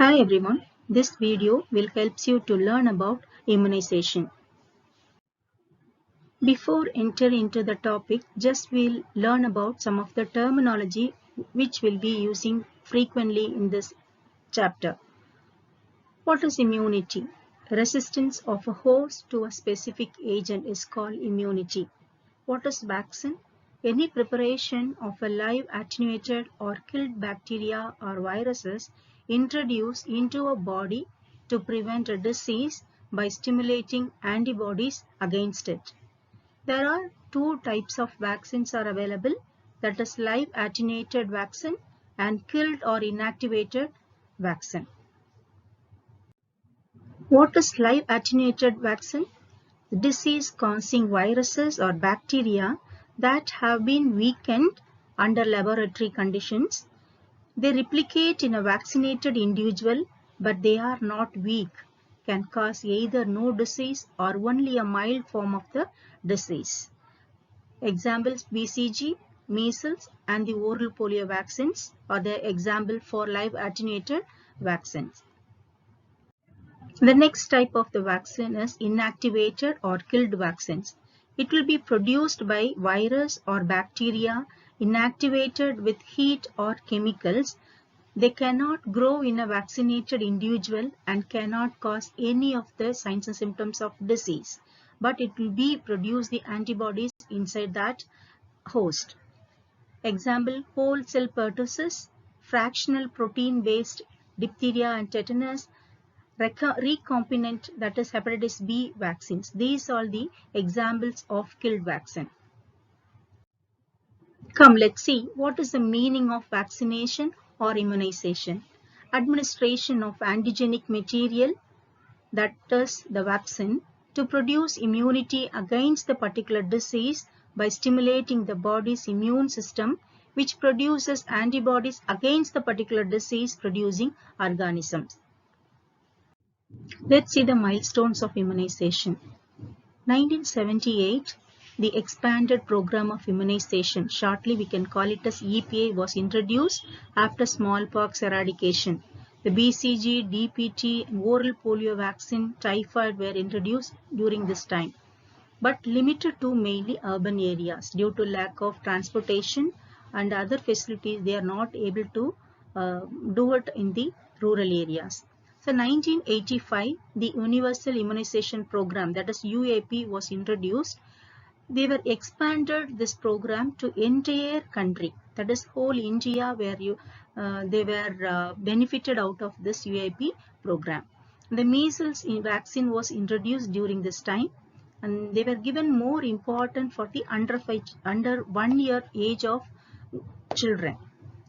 Hi everyone, this video will help you to learn about immunization. Before entering into the topic, just we'll learn about some of the terminology which we'll be using frequently in this chapter. What is immunity? Resistance of a host to a specific agent is called immunity. What is vaccine? Any preparation of a live attenuated or killed bacteria or viruses introduced into a body to prevent a disease by stimulating antibodies against it. There are two types of vaccines are available, that is live attenuated vaccine and killed or inactivated vaccine. What is live attenuated vaccine? Disease-causing viruses or bacteria that have been weakened under laboratory conditions. They replicate in a vaccinated individual, but they are not weak, can cause either no disease or only a mild form of the disease. Examples: BCG, measles, and the oral polio vaccines are the example for live attenuated vaccines. The next type of the vaccine is inactivated or killed vaccines. It will be produced by virus or bacteria inactivated with heat or chemicals. They cannot grow in a vaccinated individual and cannot cause any of the signs and symptoms of disease, but it will be produce the antibodies inside that host. Example: whole cell pertussis, fractional protein based diphtheria and tetanus, recombinant, that is hepatitis B vaccines. These are the examples of killed vaccine. Come, let's see what is the meaning of vaccination or immunization. Administration of antigenic material, that is the vaccine, to produce immunity against the particular disease by stimulating the body's immune system, which produces antibodies against the particular disease producing organisms. Let's see the milestones of immunization. 1978, the expanded program of immunization, shortly we can call it as EPA, was introduced after smallpox eradication. The BCG, DPT, oral polio vaccine, typhoid were introduced during this time, but limited to mainly urban areas due to lack of transportation and other facilities. They are not able to do it in the rural areas. So 1985, the Universal Immunization Program, that is UAP, was introduced. They were expanded this program to entire country, that is whole India, where they were benefited out of this UAP program. The measles vaccine was introduced during this time, and they were given more important for the under 1 year age of children.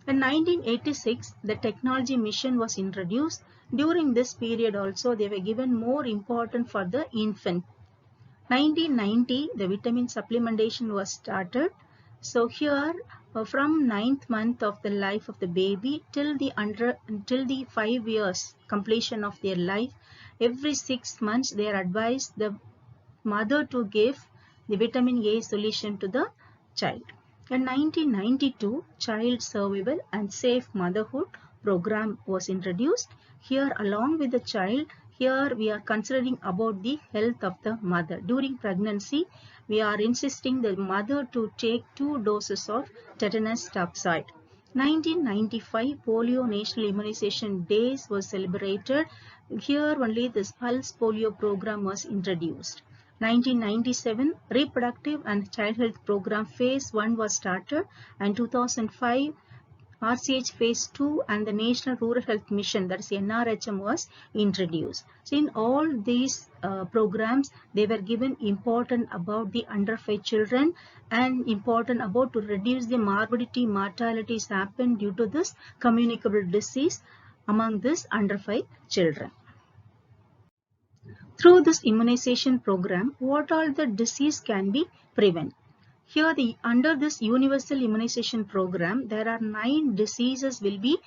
In 1986, the technology mission was introduced. During this period also, they were given more important for the infant. 1990, the vitamin supplementation was started. So here, from 9th month of the life of the baby till the 5 years completion of their life, every 6 months they are advised the mother to give the vitamin A solution to the child. In 1992, Child Survival and Safe Motherhood program was introduced. Here, along with the child, here we are considering about the health of the mother. During pregnancy, we are insisting the mother to take 2 doses of tetanus toxoid. 1995, Polio National Immunization Days was celebrated. Here only this Pulse Polio program was introduced. 1997, Reproductive and Child Health Program Phase 1 was started, and 2005, RCH Phase 2 and the National Rural Health Mission, that is NRHM, was introduced. So in all these programs, they were given important about the under 5 children and important about to reduce the morbidity, mortalities happen due to this communicable disease among this under 5 children. Through this immunization program, what all the disease can be prevented? Here, under this universal immunization program, there are 9 diseases will be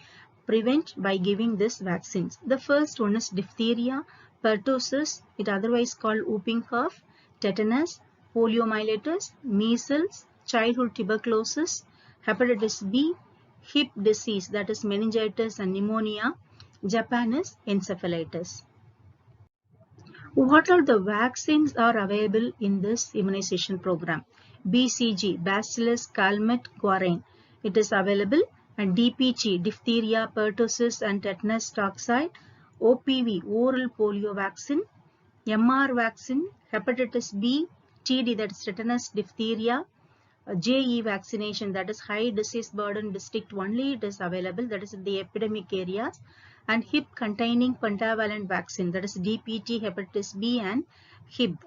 prevented by giving this vaccines. The first one is diphtheria, pertussis, it otherwise called whooping cough, tetanus, poliomyelitis, measles, childhood tuberculosis, hepatitis B, hip disease, that is meningitis and pneumonia, Japan is encephalitis. What are the vaccines are available in this immunization program? BCG, Bacillus calmette-guerin, it is available, and DPT, diphtheria, pertussis and tetanus toxoid, OPV, oral polio vaccine, MR vaccine, hepatitis B, TD, that is tetanus, diphtheria, JE vaccination, that is high disease burden district only it is available, that is in the epidemic areas, and HIB containing pentavalent vaccine, that is DPT, hepatitis B and HIB.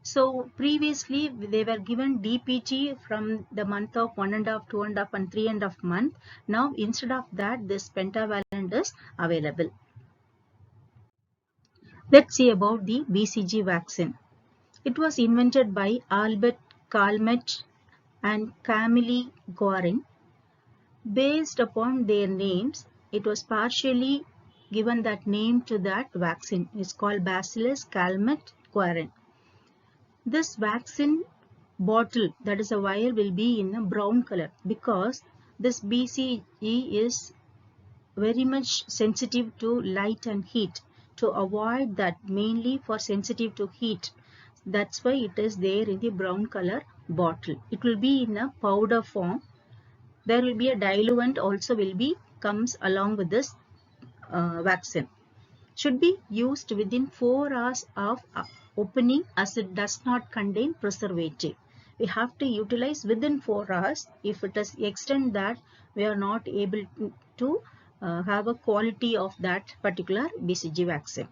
So previously they were given DPT from the month of 1.5, 2.5 and 3.5 month. Now instead of that this pentavalent is available. Let's see about the BCG vaccine. It was invented by Albert Calmette and Camille Guerin. Based upon their names, it was partially given that name to that vaccine. It's called Bacillus calmette-guerin. This vaccine bottle, that is a vial, will be in a brown color because this BCG is very much sensitive to light and heat. To avoid that, mainly for sensitive to heat, that's why it is there in the brown color bottle. It will be in a powder form. There will be a diluent also comes along with this vaccine. Should be used within 4 hours of opening as it does not contain preservative. We have to utilize within 4 hours. If it is extend that, we are not able to have a quality of that particular BCG vaccine.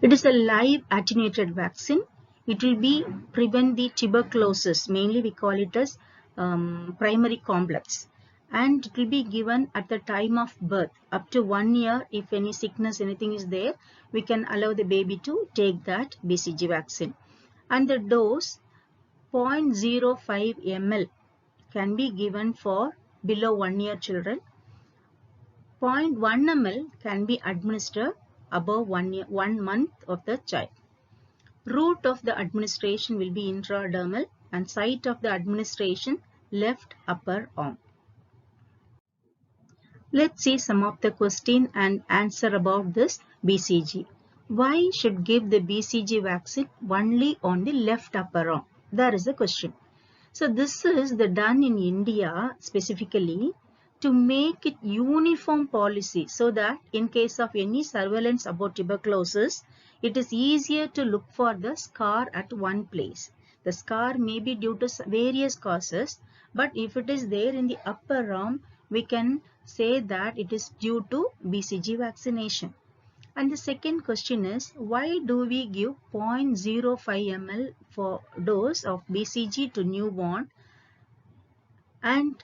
It is a live attenuated vaccine. It will be prevent the tuberculosis. Mainly we call it as primary complex. And it will be given at the time of birth. Up to 1 year, if any sickness, anything is there, we can allow the baby to take that BCG vaccine. And the dose 0.05 ml can be given for below 1 year children. 0.1 ml can be administered above 1 month of the child. Route of the administration will be intradermal and site of the administration left upper arm. Let's see some of the question and answer about this BCG. Why should give the BCG vaccine only on the left upper arm? There is a question. So this is done in India specifically to make it uniform policy so that in case of any surveillance about tuberculosis, it is easier to look for the scar at one place. The scar may be due to various causes, but if it is there in the upper arm, we can say that it is due to BCG vaccination. And the second question is, why do we give 0.05 ml for dose of BCG to newborn and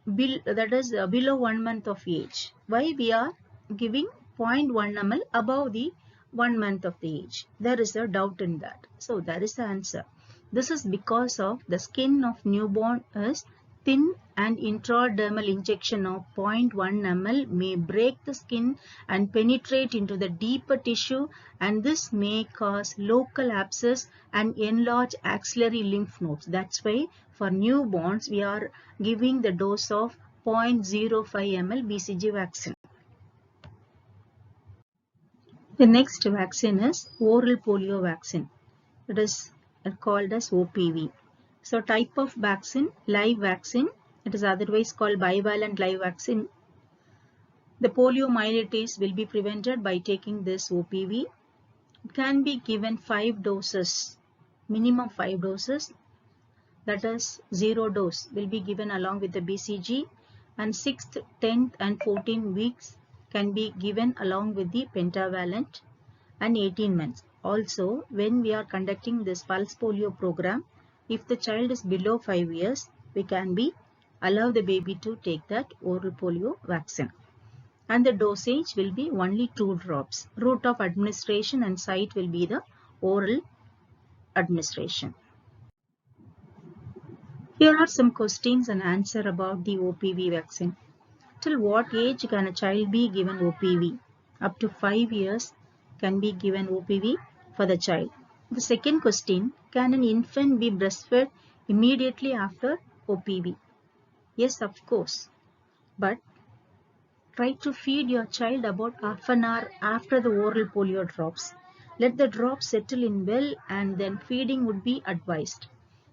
that is below 1 month of age? Why we are giving 0.1 ml above the 1 month of the age? There is a doubt in that. So that is the answer. This is because of the skin of newborn is thin and intradermal injection of 0.1 ml may break the skin and penetrate into the deeper tissue, and this may cause local abscess and enlarge axillary lymph nodes. That's why for newborns we are giving the dose of 0.05 ml BCG vaccine. The next vaccine is oral polio vaccine. It is called as OPV. So type of vaccine, live vaccine. It is otherwise called bivalent live vaccine. The poliomyelitis will be prevented by taking this OPV. It can be given 5 doses, minimum 5 doses. That is 0 dose will be given along with the BCG, and 6th, 10th and 14 weeks can be given along with the pentavalent, and 18 months. Also, when we are conducting this pulse polio program, if the child is below 5 years, we can allow the baby to take that oral polio vaccine. And the dosage will be only 2 drops. Route of administration and site will be the oral administration. Here are some questions and answer about the OPV vaccine. Till what age can a child be given OPV? Up to 5 years can be given OPV for the child. The second question, can an infant be breastfed immediately after OPV? Yes, of course. But Try to feed your child about half an hour after the oral polio drops. Let the drops settle in well and then feeding would be advised.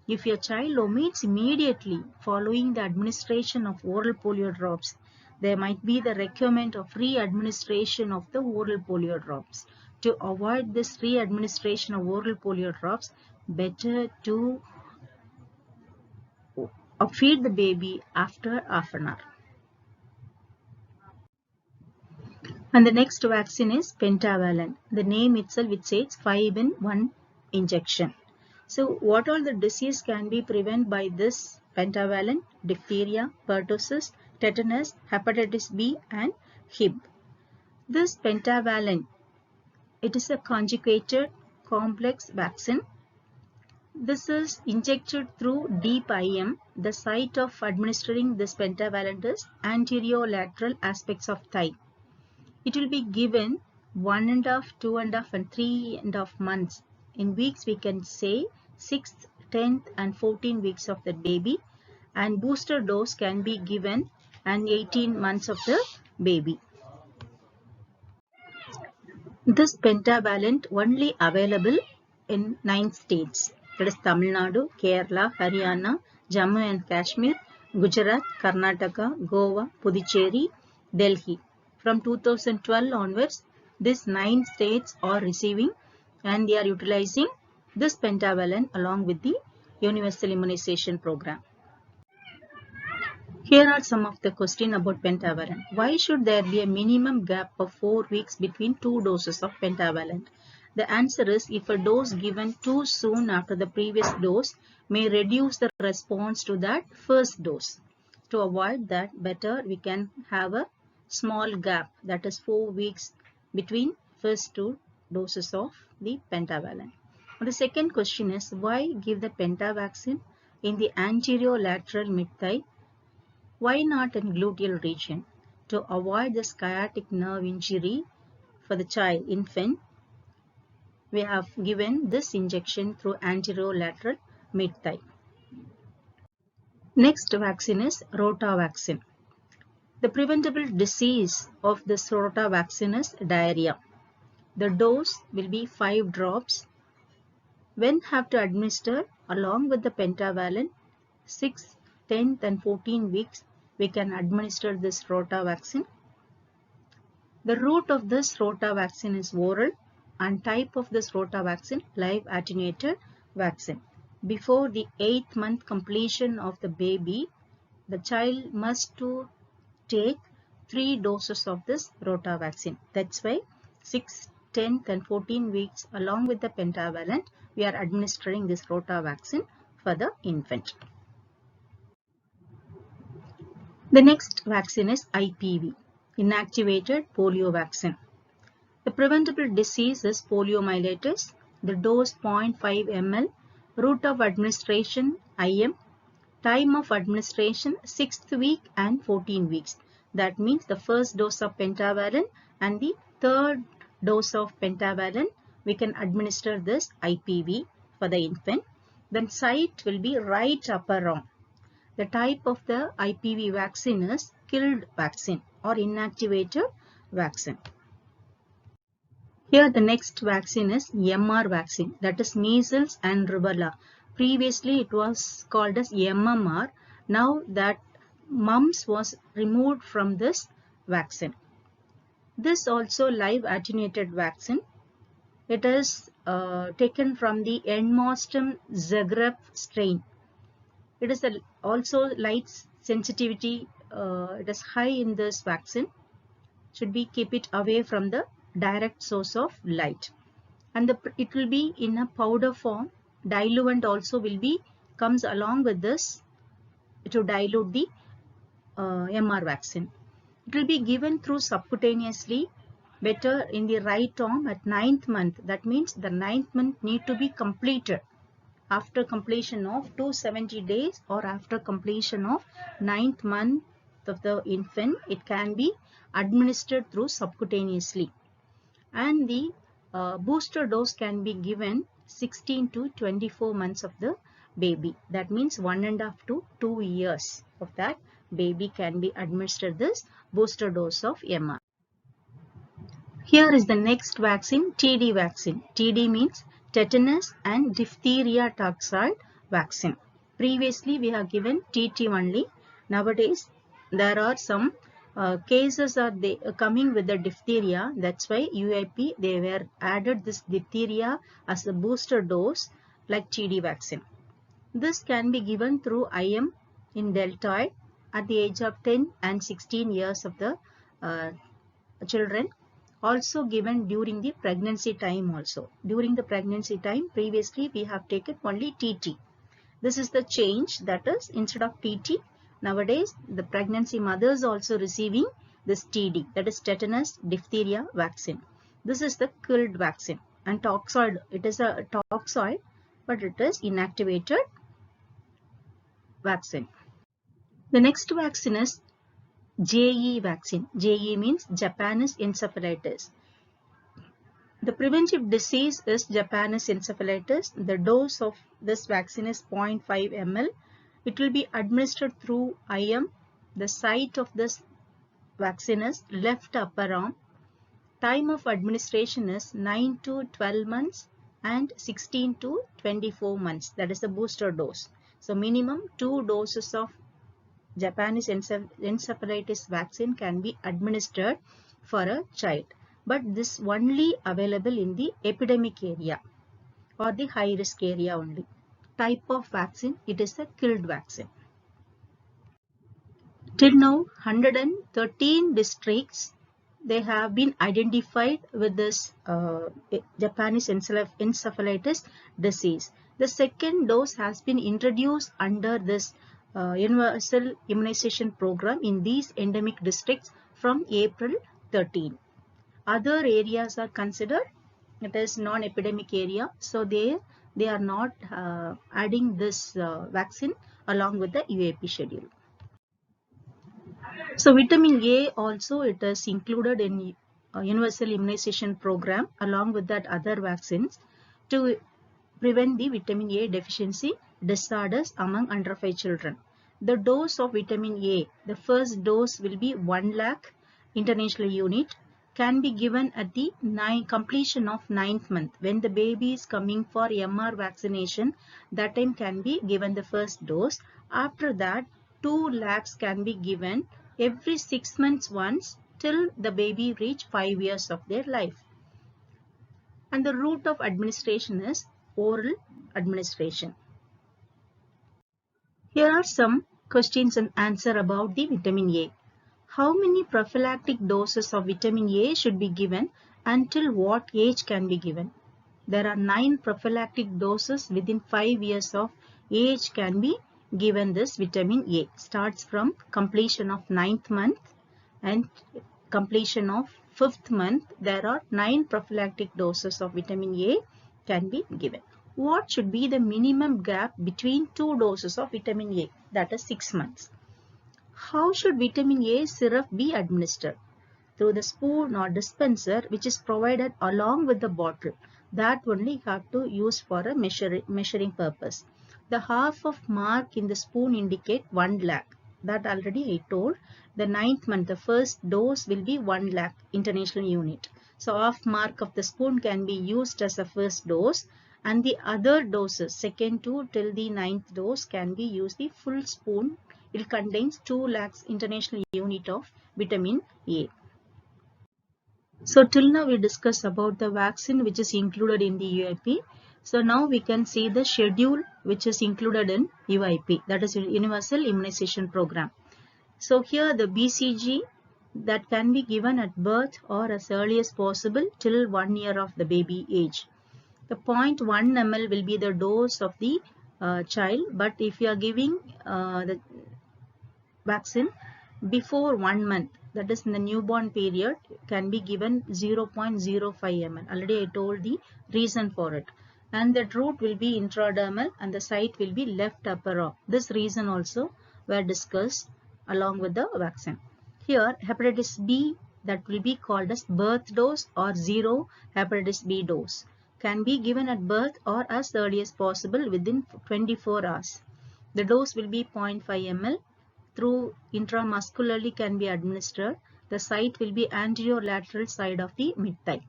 If your child omits immediately following the administration of oral polio drops, there might be the requirement of re-administration of the oral polio drops. To avoid this re-administration of oral polio drops, better to feed the baby after half an hour. And the next vaccine is pentavalent. The name itself, it says 5 in 1 injection. So what all the disease can be prevented by this pentavalent? Diphtheria, pertussis, tetanus, hepatitis B and Hib. This pentavalent, it is a conjugated complex vaccine. This is injected through deep IM. The site of administering this pentavalent is anterolateral aspects of thigh. It will be given 1.5, 2.5 and 3.5 months. In weeks we can say 6th, 10th and 14 weeks of the baby, and booster dose can be given and 18 months of the baby. This pentavalent only available in 9 states. That is Tamil Nadu, Kerala, Haryana, Jammu and Kashmir, Gujarat, Karnataka, Goa, Puducherry, Delhi. From 2012 onwards, these 9 states are receiving and they are utilizing this pentavalent along with the universal immunization program. Here are some of the questions about pentavalent. Why should there be a minimum gap of 4 weeks between 2 doses of pentavalent? The answer is, if a dose given too soon after the previous dose may reduce the response to that first dose. To avoid that, better we can have a small gap, that is 4 weeks between first 2 doses of the pentavalent. The second question is, why give the pentavaccine in the anterolateral mid-thigh? Why not in gluteal region? To avoid the sciatic nerve injury for the child, infant, we have given this injection through anterolateral mid-thigh. Next vaccine is Rota vaccine. The preventable disease of this Rota vaccine is diarrhea. The dose will be 5 drops. When have to administer along with the pentavalent, 6th, 10th and 14 weeks we can administer this Rota vaccine. The route of this Rota vaccine is oral and type of this Rota vaccine live attenuated vaccine. Before the 8th month completion of the baby, the child must to take 3 doses of this Rota vaccine. That's why 6th, 10th and 14 weeks along with the pentavalent we are administering this Rota vaccine for the infant. The next vaccine is IPV, inactivated polio vaccine. The preventable disease is poliomyelitis. The dose 0.5 ml, route of administration IM, time of administration 6th week and 14 weeks. That means the first dose of pentavalent and the third dose of pentavalent we can administer this IPV for the infant. Then site will be right upper arm. The type of the IPV vaccine is killed vaccine or inactivated vaccine. Here the next vaccine is MR vaccine, that is measles and rubella. Previously it was called as MMR. Now that mumps was removed from this vaccine. This also live attenuated vaccine. It is taken from the Endmostem Zagreb strain. It is also light sensitivity. It is high in this vaccine. Should be keep it away from the direct source of light. And it will be in a powder form. Diluent also will be comes along with this to dilute the MR vaccine. It will be given through subcutaneously, better in the right arm at 9th month. That means the 9th month need to be completed. After completion of 270 days or after completion of 9th month of the infant, it can be administered through subcutaneously. And the booster dose can be given 16 to 24 months of the baby. That means 1.5 to 2 years of that baby can be administered this booster dose of MR. Here is the next vaccine, TD vaccine. TD means tetanus and diphtheria toxoid vaccine. Previously we have given TT only. Nowadays there are some cases are coming with the diphtheria. That's why UIP they were added this diphtheria as a booster dose like TD vaccine. This can be given through IM in deltoid at the age of 10 and 16 years of the children. Also given during the pregnancy time also. During the pregnancy time, previously we have taken only TT. This is the change, that is instead of TT, nowadays the pregnancy mothers also receiving this TD, that is tetanus diphtheria vaccine. This is the killed vaccine and toxoid. It is a toxoid but it is inactivated vaccine. The next vaccine is JE vaccine. JE means Japanese encephalitis. The preventive disease is Japanese encephalitis. The dose of this vaccine is 0.5 ml. It will be administered through IM. The site of this vaccine is left upper arm. Time of administration is 9 to 12 months and 16 to 24 months. That is the booster dose. So minimum 2 doses of Japanese encephalitis vaccine can be administered for a child, but this only available in the epidemic area or the high risk area only. Type of vaccine, it is a killed vaccine. Till now 113 districts they have been identified with this Japanese encephalitis disease. The second dose has been introduced under this universal immunization program in these endemic districts from April 13. Other areas are considered, it is non-epidemic area, so they are not adding this vaccine along with the UAP schedule. So vitamin A also it is included in universal immunization program along with that other vaccines to prevent the vitamin A deficiency disorders among under 5 children. The dose of vitamin A, the first dose will be 1 lakh international unit, can be given at the completion of 9th month. When the baby is coming for MR vaccination, that time can be given the first dose. After that, 2 lakhs can be given every 6 months once till the baby reach 5 years of their life. And the route of administration is oral administration. Here are some questions and answer about the vitamin A. How many prophylactic doses of vitamin A should be given and till what age can be given? There are 9 prophylactic doses within 5 years of age can be given this vitamin A. Starts from completion of 9th month and completion of 5th month. There are 9 prophylactic doses of vitamin A can be given. What should be the minimum gap between 2 doses of vitamin A? That is 6 months. How should vitamin A syrup be administered? Through the spoon or dispenser which is provided along with the bottle. That only you have to use for a measuring purpose. The half of mark in the spoon indicate 1 lakh. That already I told. The 9th month, the first dose will be 1 lakh international unit. So half mark of the spoon can be used as a first dose. And the other doses, second to till the 9th dose can be used the full spoon. It contains 2 lakhs international unit of vitamin A. So till now we discussed about the vaccine which is included in the UIP. So now we can see the schedule which is included in UIP, that is Universal Immunization Program. So here the BCG that can be given at birth or as early as possible till 1 year of the baby age. The 0.1 ml will be the dose of the child, but if you are giving the vaccine before 1 month, that is in the newborn period, can be given 0.05 ml. Already I told the reason for it. And the route will be intradermal and the site will be left upper arm. This reason also were discussed along with the vaccine. Here hepatitis B, that will be called as birth dose or zero hepatitis B dose, can be given at birth or as early as possible within 24 hours. The dose will be 0.5 ml. through intramuscularly can be administered. The site will be anterolateral side of the mid-thigh.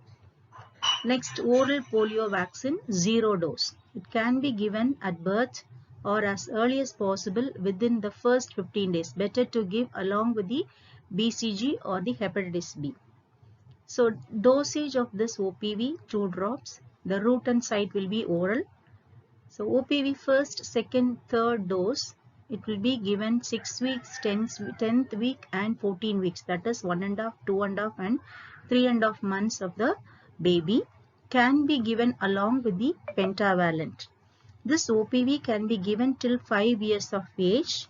Next, oral polio vaccine, 0 dose. It can be given at birth or as early as possible within the first 15 days. Better to give along with the BCG or the hepatitis B. So, dosage of this OPV, 2 drops. The route and site will be oral. So, OPV first, second, third dose, it will be given 6 weeks, 10th week and 14 weeks. That is 1.5, 2.5 and 3.5 months of the baby. Can be given along with the pentavalent. This OPV can be given till 5 years of age.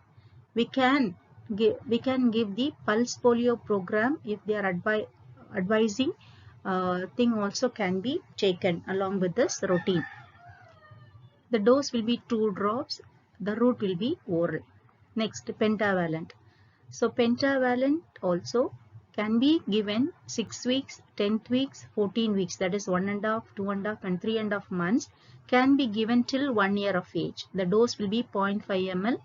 We can give the pulse polio program if they are advising thing also can be taken along with this routine. The dose will be 2 drops. The route will be oral. Next, pentavalent. So, pentavalent also can be given 6 weeks, 10th weeks, 14 weeks. That is 1.5, 2.5 and 3.5 months. Can be given till 1 year of age. The dose will be 0.5 ml.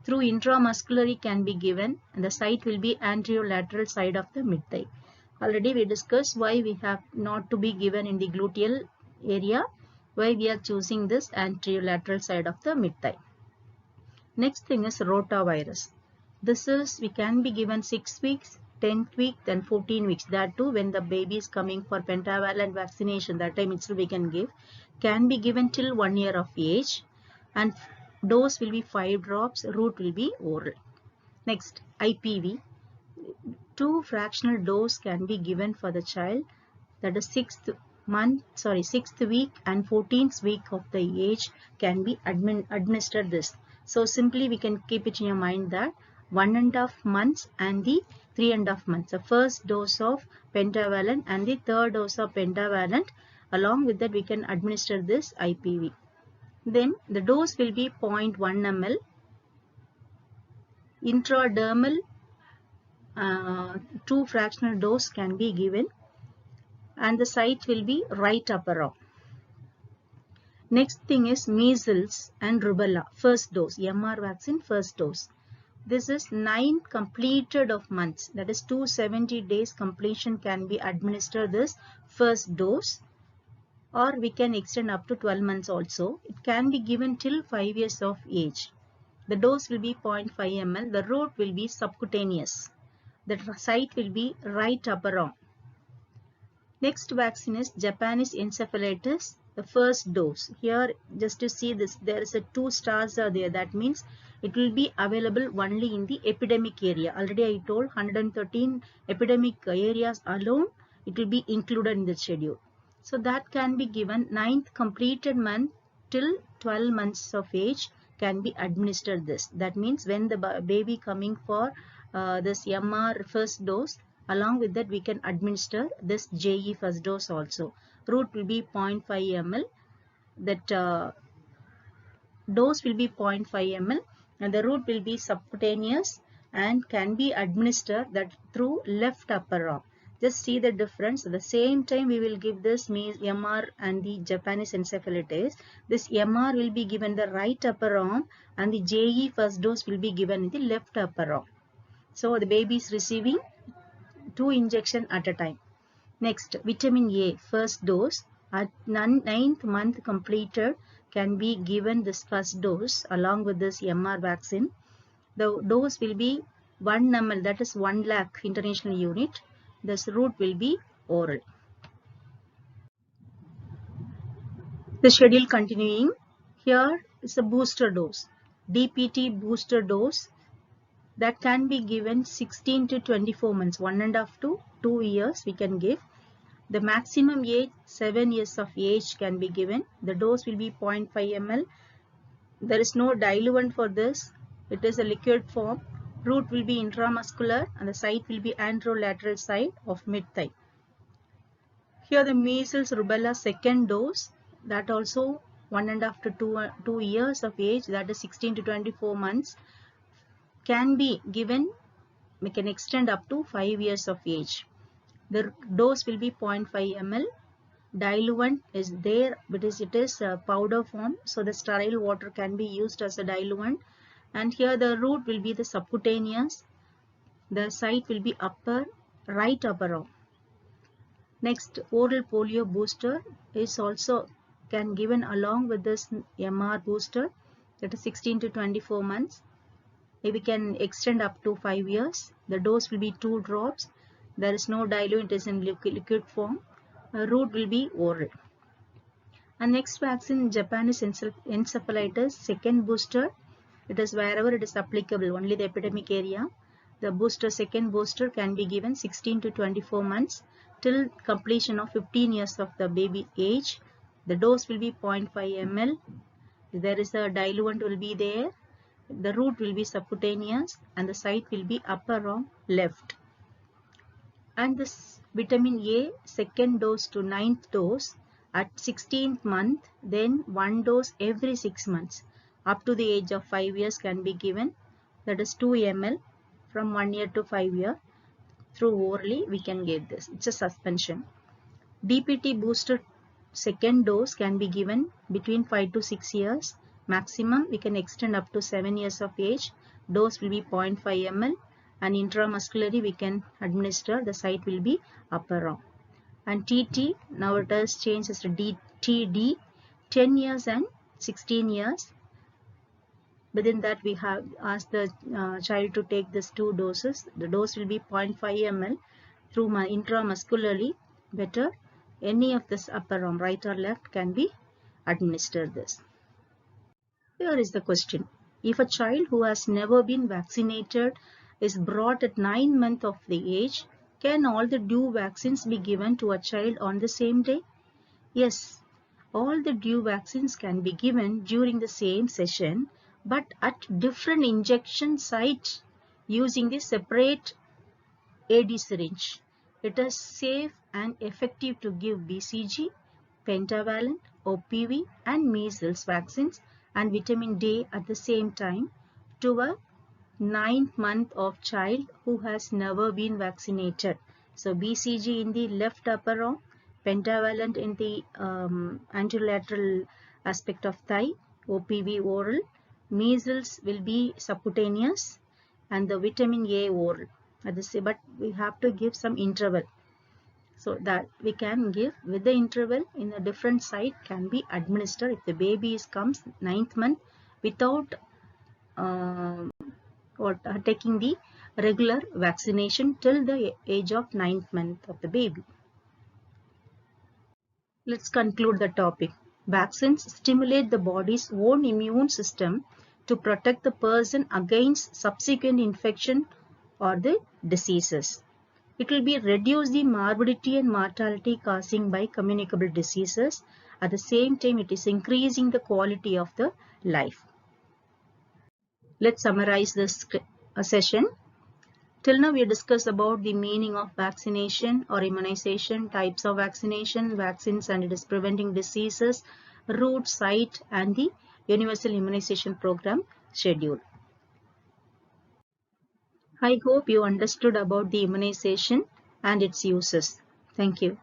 Through intramuscularly can be given. And the site will be anterolateral side of the mid-thigh. Already we discussed why we have not to be given in the gluteal area. Why we are choosing this anterolateral side of the mid-thigh. Next thing is rotavirus. This is, we can be given 6 weeks, 10th week, then 14 weeks. That too when the baby is coming for pentavalent vaccination, that time itself we can give. Can be given till 1 year of age. And dose will be 5 drops, route will be oral. Next, IPV. 2 fractional dose can be given for the child. That is 6th week and 14th week of the age can be administered this. So simply we can keep it in your mind that 1.5 months and the 3.5 months. The first dose of pentavalent and the third dose of pentavalent. Along with that we can administer this IPV. Then the dose will be 0.1 ml. Intradermal 2 fractional dose can be given. And the site will be right upper arm. Next thing is measles and rubella, first dose, MR vaccine first dose. This is 9 completed of months, that is 270 days completion can be administered this first dose, or we can extend up to 12 months also. It can be given till 5 years of age. The dose will be 0.5 ml, the route will be subcutaneous. The site will be right upper arm. Next vaccine is Japanese encephalitis, the first dose. Here just to see this, there is a 2 stars are there. That means it will be available only in the epidemic area. Already I told 113 epidemic areas alone, it will be included in the schedule. So that can be given 9th completed month till 12 months of age can be administered this. That means when the baby coming for this MR first dose, along with that we can administer this JE first dose also. Route will be 0.5 ml. That dose will be 0.5 ml and the route will be subcutaneous and can be administered that through left upper arm. Just see the difference. At the same time we will give this MR and the Japanese encephalitis. This MR will be given the right upper arm and the JE first dose will be given in the left upper arm. So the baby is receiving 2 injections at a time. Next, vitamin A first dose at 9th month completed can be given this first dose along with this MR vaccine. The dose will be 1 ml, that is 1 lakh international unit. This route will be oral. The schedule continuing. Here is a booster dose, DPT booster dose. That can be given 16 to 24 months, 1.5 to 2 years we can give. The maximum age 7 years of age can be given. The dose will be 0.5 ml. There is no diluent for this. It is a liquid form. Route will be intramuscular and the site will be anterolateral side of mid-thigh. Here the measles rubella second dose, that also 1.5 to 2 years of age, that is 16 to 24 months. Can be given, we can extend up to 5 years of age. The dose will be 0.5 ml. Diluent is there, but it is a powder form, so the sterile water can be used as a diluent. And here the route will be the subcutaneous. The site will be right upper arm. Next, oral polio booster is also can given along with this MR booster, that is 16 to 24 months. We can extend up to 5 years. The dose will be 2 drops. There is no diluent, it is in liquid form. Route will be oral. And next vaccine in Japan is encephalitis, second booster. It is wherever it is applicable, only the epidemic area. The second booster can be given 16 to 24 months till completion of 15 years of the baby age. The dose will be 0.5 ml. There is a diluent will be there. The route will be subcutaneous and the site will be upper arm left. And this vitamin A second dose to 9th dose at 16th month, then 1 dose every 6 months up to the age of 5 years can be given. That is 2 ml from 1 year to 5 year. Through orally we can get this. It's a suspension. DPT booster second dose can be given between 5 to 6 years. Maximum we can extend up to 7 years of age. Dose will be 0.5 ml. And intramuscularly we can administer. The site will be upper arm. And TT, now it has changed as a DTD, 10 years and 16 years. Within that we have asked the child to take these 2 doses. The dose will be 0.5 ml through intramuscularly. Better any of this upper arm, right or left, can be administered this. Here is the question. If a child who has never been vaccinated is brought at 9 months of the age, can all the due vaccines be given to a child on the same day? Yes, all the due vaccines can be given during the same session, but at different injection sites using the separate AD syringe. It is safe and effective to give BCG, pentavalent, OPV and measles vaccines and vitamin D at the same time to a 9th month of child who has never been vaccinated. So BCG in the left upper arm, pentavalent in the anterolateral aspect of thigh, OPV oral, measles will be subcutaneous and the vitamin A oral. But we have to give some interval. So that we can give with the interval in a different site can be administered if the baby comes 9th month without taking the regular vaccination till the age of 9th month of the baby. Let's conclude the topic. Vaccines stimulate the body's own immune system to protect the person against subsequent infection or the diseases. It will be reduce the morbidity and mortality causing by communicable diseases. At the same time, it is increasing the quality of the life. Let's summarize this session. Till now, we discussed about the meaning of vaccination or immunization, types of vaccination, vaccines and it is preventing diseases, route, site and the universal immunization program schedule. I hope you understood about the immunization and its uses. Thank you.